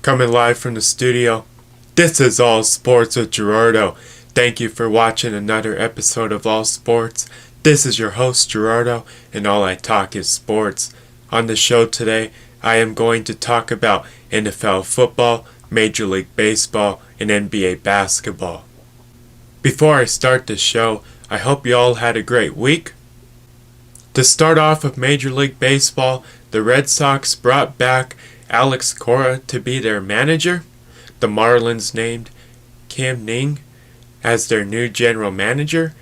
Coming live from the studio, this is All Sports with Gerardo. Thank you for watching another episode of All Sports. This is your host Gerardo, and all I talk is sports. On the show today, I am going to talk about NFL football, Major League Baseball, and NBA basketball. Before I start the show, I hope you all had a great week. To start off with Major League Baseball, the Red Sox brought back Alex Cora to be their manager. The Marlins named Kim Ning as their new general manager.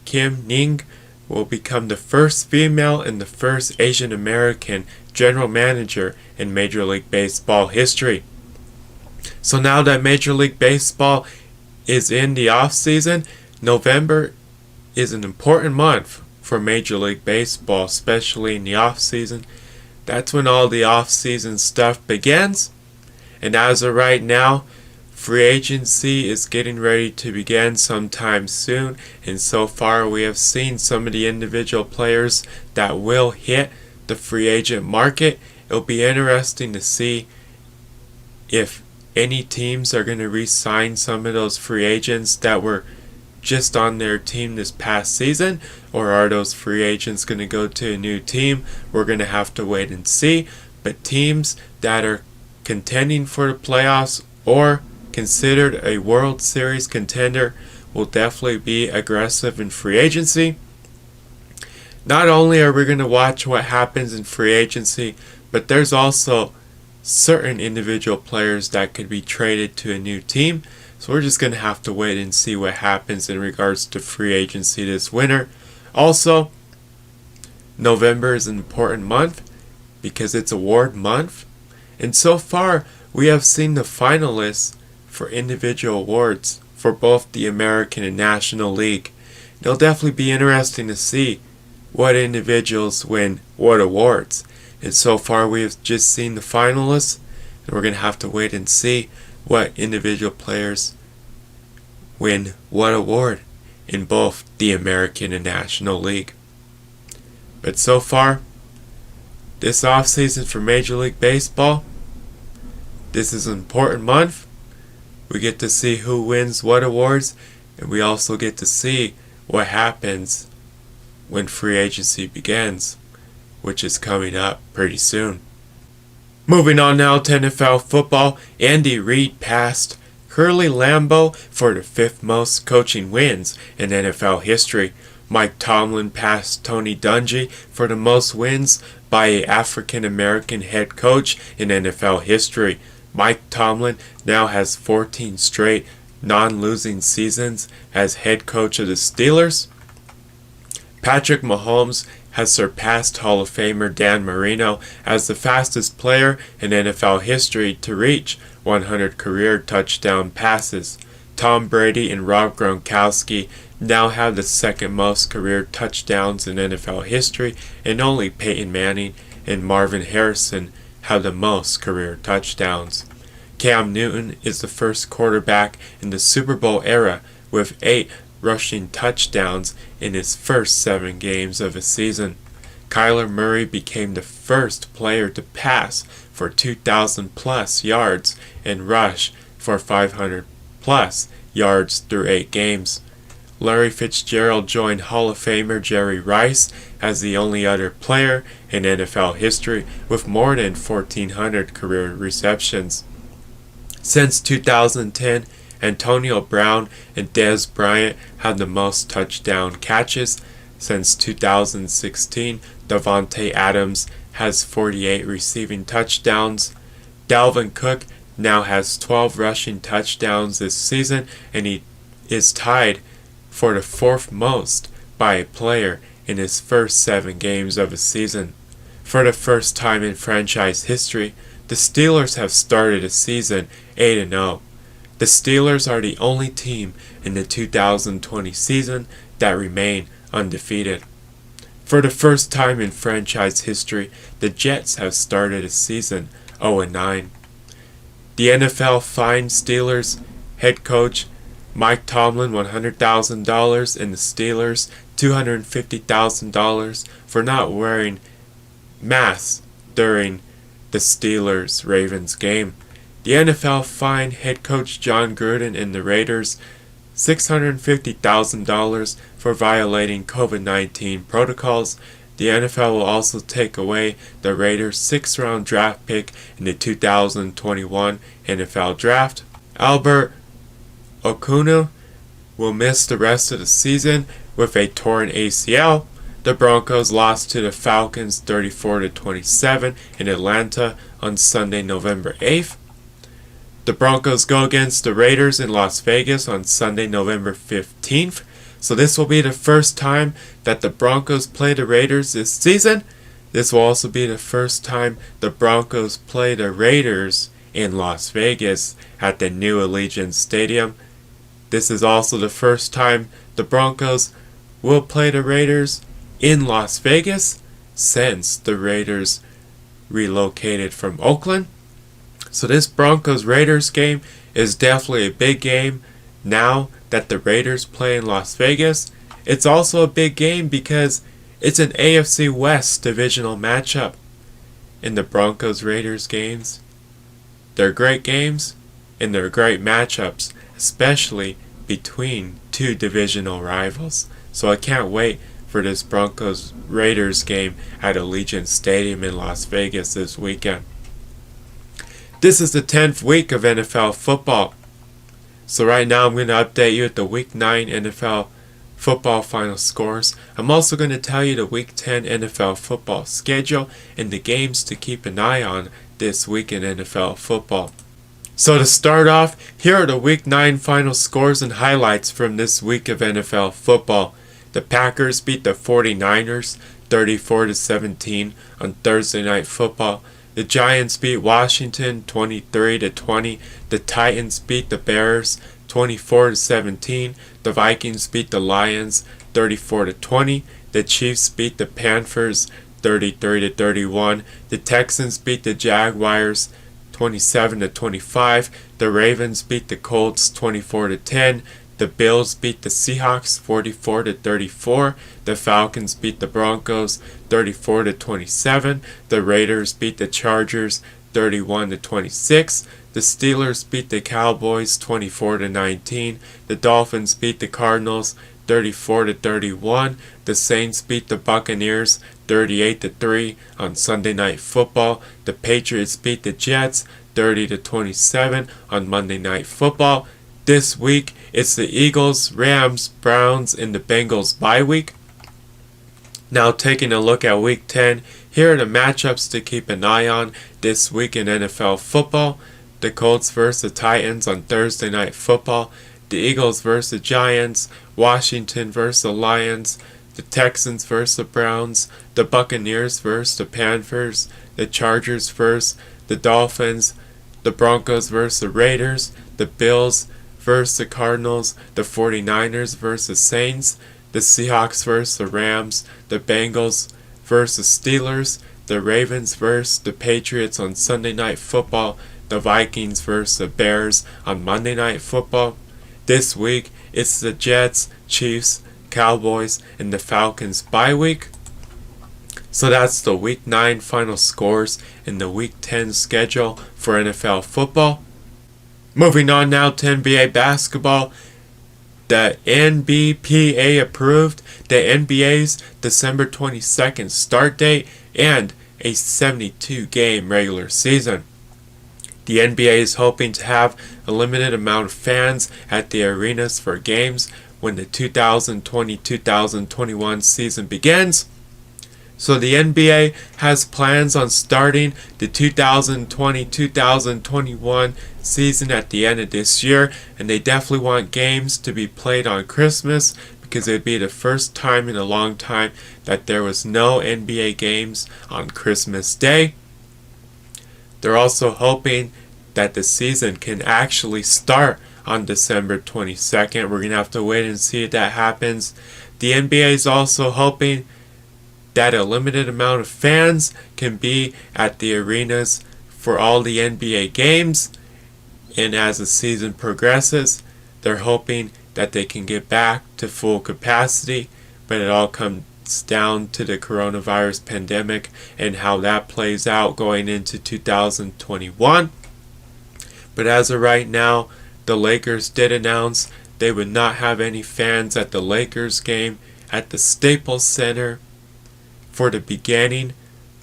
Kim Ning will become the first female and the first Asian American general manager in Major League Baseball history. So now that Major League Baseball is in the off season, November is an important month for Major League Baseball, especially in the off season. That's when all the off season stuff begins. And as of right now, free agency is getting ready to begin sometime soon, and so far we have seen some of the individual players that will hit the free agent market. It'll be interesting to see if any teams are going to re-sign some of those free agents that were just on their team this past season, or are those free agents going to go to a new team? We're going to have to wait and see. But teams that are contending for the playoffs or considered a World Series contender will definitely be aggressive in free agency. Not only are we going to watch what happens in free agency, but there's also certain individual players that could be traded to a new team. So we're just going to have to wait and see what happens in regards to free agency this winter. Also, November is an important month because it's award month. And so far, we have seen the finalists for individual awards for both the American and National League. It'll definitely be interesting to see what individuals win what awards. And so far, we have just seen the finalists, and we're going to have to wait and see what individual players win what award in both the American and National League. But so far, this offseason for Major League Baseball, this is an important month. We get to see who wins what awards, and we also get to see what happens when free agency begins, which is coming up pretty soon. Moving on now to NFL football, Andy Reid passed Curly Lambeau for the 5th most coaching wins in NFL history. Mike Tomlin passed Tony Dungy for the most wins by an African American head coach in NFL history. Mike Tomlin now has 14 straight non-losing seasons as head coach of the Steelers. Patrick Mahomes has surpassed Hall of Famer Dan Marino as the fastest player in NFL history to reach 100 career touchdown passes. Tom Brady and Rob Gronkowski now have the second most career touchdowns in NFL history, and only Peyton Manning and Marvin Harrison have the most career touchdowns. Cam Newton is the first quarterback in the Super Bowl era with 8 rushing touchdowns in his first 7 games of a season. Kyler Murray became the first player to pass for 2,000 plus yards and rush for 500 plus yards through 8 games. Larry Fitzgerald joined Hall of Famer Jerry Rice as the only other player in NFL history with more than 1,400 career receptions. Since 2010, Antonio Brown and Dez Bryant had the most touchdown catches. Since 2016, Davante Adams has 48 receiving touchdowns. Dalvin Cook now has 12 rushing touchdowns this season, and he is tied for the 4th most by a player in his first 7 games of a season. For the first time in franchise history, the Steelers have started a season 8-0. The Steelers are the only team in the 2020 season that remain undefeated. For the first time in franchise history, the Jets have started a season 0-9. The NFL fined Steelers head coach Mike Tomlin $100,000 and the Steelers $250,000 for not wearing masks during the Steelers-Ravens game. The NFL fined head coach John Gruden and the Raiders $650,000 for violating COVID-19 protocols. The NFL will also take away the Raiders' 6th-round draft pick in the 2021 NFL Draft. Albert Okunu will miss the rest of the season with a torn ACL. The Broncos lost to the Falcons 34-27 in Atlanta on Sunday, November 8th. The Broncos go against the Raiders in Las Vegas on Sunday, November 15th. So this will be the first time that the Broncos play the Raiders this season. This will also be the first time the Broncos play the Raiders in Las Vegas at the new Allegiant Stadium. This is also the first time the Broncos will play the Raiders in Las Vegas since the Raiders relocated from Oakland. So this Broncos-Raiders game is definitely a big game now that the Raiders play in Las Vegas. It's also a big game because it's an AFC West divisional matchup. In the Broncos-Raiders games, they're great games and they're great matchups, especially between two divisional rivals. So I can't wait for this Broncos-Raiders game at Allegiant Stadium in Las Vegas this weekend. This is the 10th week of NFL football. So right now I'm going to update you at the Week 9 NFL football final scores. I'm also going to tell you the Week 10 NFL football schedule and the games to keep an eye on this week in NFL football. So to start off, here are the Week 9 final scores and highlights from this week of NFL football. The Packers beat the 49ers 34-17 on Thursday Night Football. The Giants beat Washington 23-20. The Titans beat the Bears 24-17. The Vikings beat the Lions 34-20. The Chiefs beat the Panthers 33-31. The Texans beat the Jaguars 27-25. The Ravens beat the Colts 24-10. The Bills beat the Seahawks 44-34. The Falcons beat the Broncos 34-27. The Raiders beat the Chargers 31-26. The Steelers beat the Cowboys 24-19. The Dolphins beat the Cardinals 34-31. The Saints beat the Buccaneers 38-3 on Sunday Night Football. The Patriots beat the Jets 30-27 on Monday Night Football. This week, it's the Eagles, Rams, Browns, and the Bengals bye week. Now taking a look at Week 10, here are the matchups to keep an eye on this week in NFL football. The Colts vs. the Titans on Thursday Night Football. The Eagles vs. the Giants. Washington vs. the Lions. The Texans vs. the Browns. The Buccaneers vs. the Panthers. The Chargers vs. the Dolphins. The Broncos vs. the Raiders. The Bills vs. the Cardinals, the 49ers vs. the Saints, the Seahawks vs. the Rams, the Bengals vs. the Steelers, the Ravens vs. the Patriots on Sunday Night Football, the Vikings vs. the Bears on Monday Night Football. This week, it's the Jets, Chiefs, Cowboys, and the Falcons bye week. So that's the Week 9 final scores and the Week 10 schedule for NFL football. Moving on now to NBA basketball. The NBPA approved the NBA's December 22nd start date and a 72-game regular season. The NBA is hoping to have a limited amount of fans at the arenas for games when the 2020-2021 season begins. So the NBA has plans on starting the 2020-2021 season at the end of this year, and they definitely want games to be played on Christmas because it would be the first time in a long time that there was no NBA games on Christmas Day. They're also hoping that the season can actually start on December 22nd. We're going to have to wait and see if that happens. The NBA is also hoping that a limited amount of fans can be at the arenas for all the NBA games, and as the season progresses, they're hoping that they can get back to full capacity, but it all comes down to the coronavirus pandemic and how that plays out going into 2021. But as of right now, the Lakers did announce they would not have any fans at the Lakers game at the Staples Center for the beginning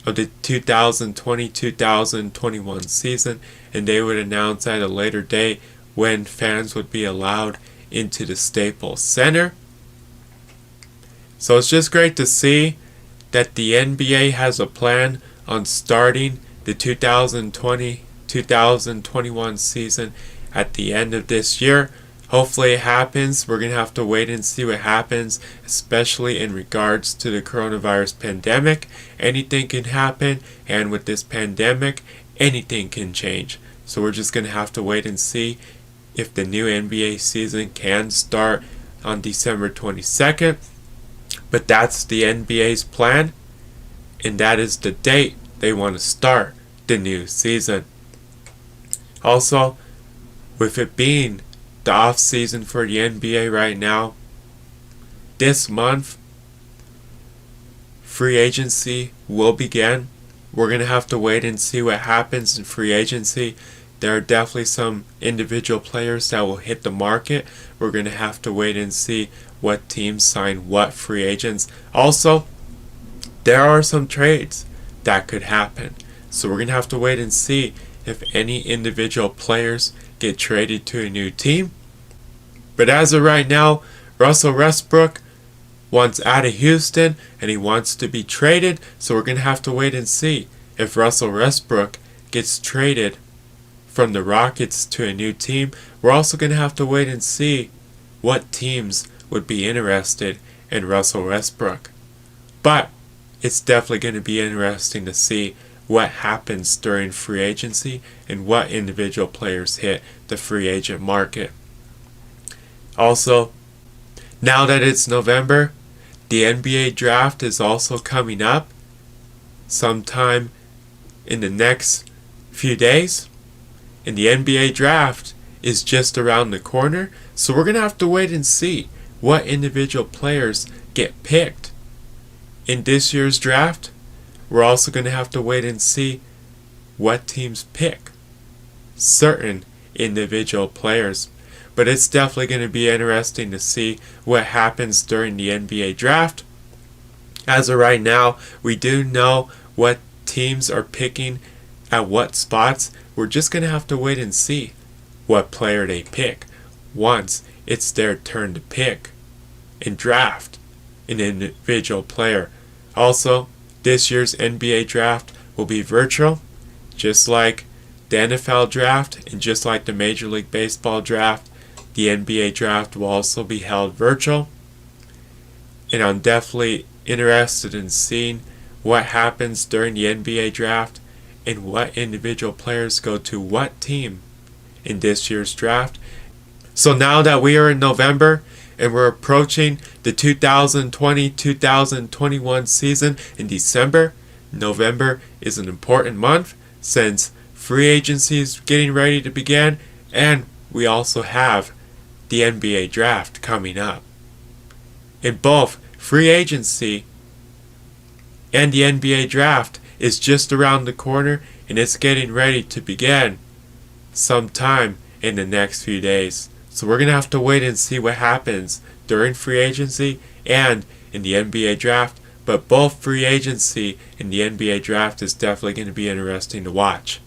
of the 2020-2021 season, and they would announce at a later date when fans would be allowed into the Staples Center. So it's just great to see that the NBA has a plan on starting the 2020-2021 season at the end of this year. Hopefully it happens. We're going to have to wait and see what happens, especially in regards to the coronavirus pandemic. Anything can happen, and with this pandemic, anything can change. So we're just going to have to wait and see if the new NBA season can start on December 22nd. But that's the NBA's plan, and that is the date they want to start the new season. Also, with it being the off season for the NBA right now, this month free agency will begin. We're going to have to wait and see what happens in free agency. There are definitely some individual players that will hit the market. We're going to have to wait and see what teams sign what free agents. Also, there are some trades that could happen. So we're going to have to wait and see if any individual players get traded to a new team. But as of right now, Russell Westbrook wants out of Houston and he wants to be traded. So we're going to have to wait and see if Russell Westbrook gets traded from the Rockets to a new team. We're also going to have to wait and see what teams would be interested in Russell Westbrook. But it's definitely going to be interesting to see what happens during free agency and what individual players hit the free agent market. Also, now that it's November, the NBA draft is also coming up sometime in the next few days. And the NBA draft is just around the corner. So we're going to have to wait and see what individual players get picked in this year's draft. We're also going to have to wait and see what teams pick certain individual players. But it's definitely going to be interesting to see what happens during the NBA draft. As of right now, we do know what teams are picking at what spots. We're just going to have to wait and see what player they pick once it's their turn to pick and draft an individual player. Also, this year's NBA draft will be virtual, just like the NFL draft and just like the Major League Baseball draft. The NBA draft will also be held virtual. And I'm definitely interested in seeing what happens during the NBA draft and what individual players go to what team in this year's draft. So now that we are in November and we're approaching the 2020-2021 season in December, November is an important month since free agency is getting ready to begin, and we also have the NBA draft coming up. In both free agency and the NBA draft is just around the corner, and it's getting ready to begin sometime in the next few days. So we're going to have to wait and see what happens during free agency and in the NBA draft. But both free agency and the NBA draft is definitely going to be interesting to watch.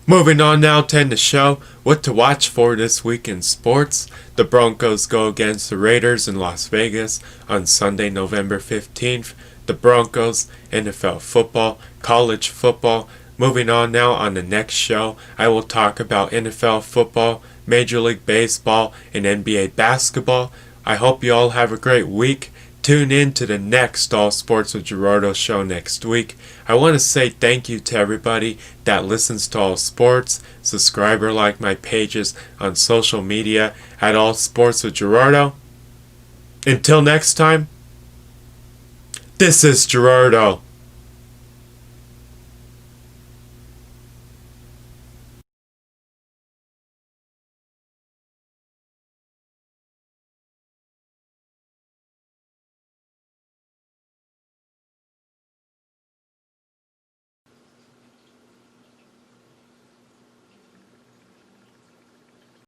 Moving on now to end the show, what to watch for this week in sports. The Broncos go against the Raiders in Las Vegas on Sunday, November 15th. The Broncos, NFL football, college football. Moving on now on the next show, I will talk about NFL football, Major League Baseball, and NBA basketball. I hope you all have a great week. Tune in to the next All Sports with Gerardo show next week. I want to say thank you to everybody that listens to All Sports. Subscribe or like my pages on social media at All Sports with Gerardo. Until next time, this is Gerardo.